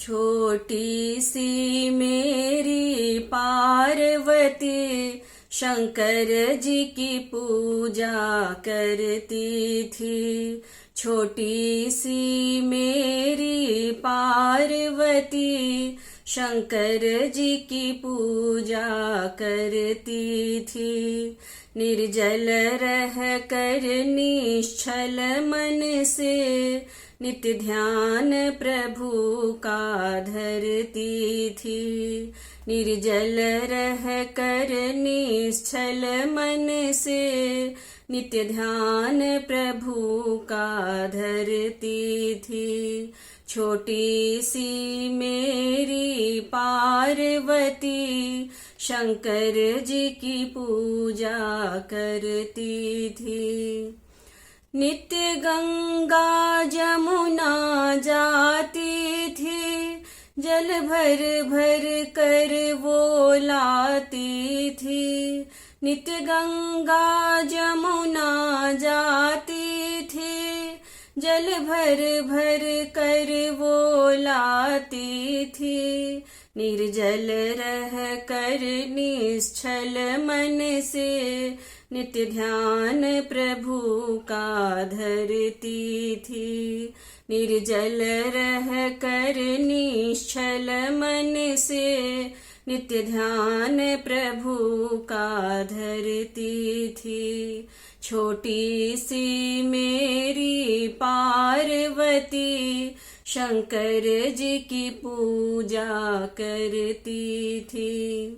छोटी सी मेरी पार्वती शंकर जी की पूजा करती थी। छोटी सी मेरी पार्वती शंकर जी की पूजा करती थी। निर्जल रह कर निश्चल मन से नित्य ध्यान प्रभु का धरती थी। निर्जल रह कर निश्चल मन से नित्य ध्यान प्रभु का धरती थी। छोटी सी मेरी पार्वती शंकर जी की पूजा करती थी। नित्य गंगा जमुना जाती थी, जल भर भर कर वो लाती थी। नित्य गंगा जमुना जाती थी, जल भर भर कर वो लाती थी। निर्जल रह कर निश्चल मन से नित्य ध्यान प्रभु का धरती थी। निर्जल रह कर निश्चल मन से नित्य ध्यान प्रभु का धरती थी। छोटी सी मेरी पार्वती शंकर जी की पूजा करती थी।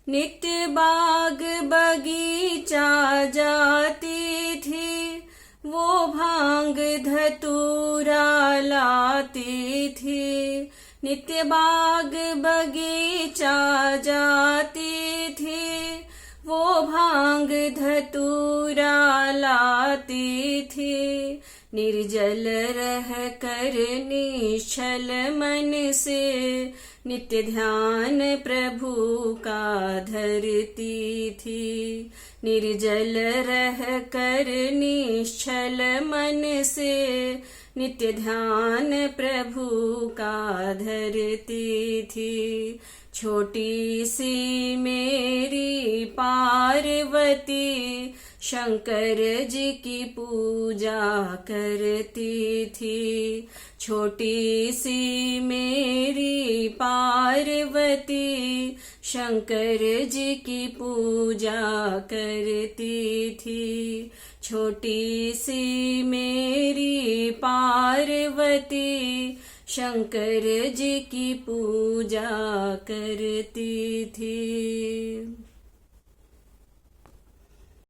नित्य बाग बगीचा जाती थी, वो भांग धतूरा लाती थी। नित्य बाग बगीचा जाती थी, वो भांग धतूरा लाती थी। निर्जल रह कर निश्चल मन से नित्य ध्यान प्रभु का धरती थी। निर्जल रह कर निश्चल मन से नित्य ध्यान प्रभु का धरती थी। छोटी सी मेरी पार्वती शंकर जी की पूजा करती थी। छोटी सी मेरी पार्वती शंकर जी की पूजा करती थी। छोटी सी मेरी पार्वती शंकर जी की पूजा करती थी।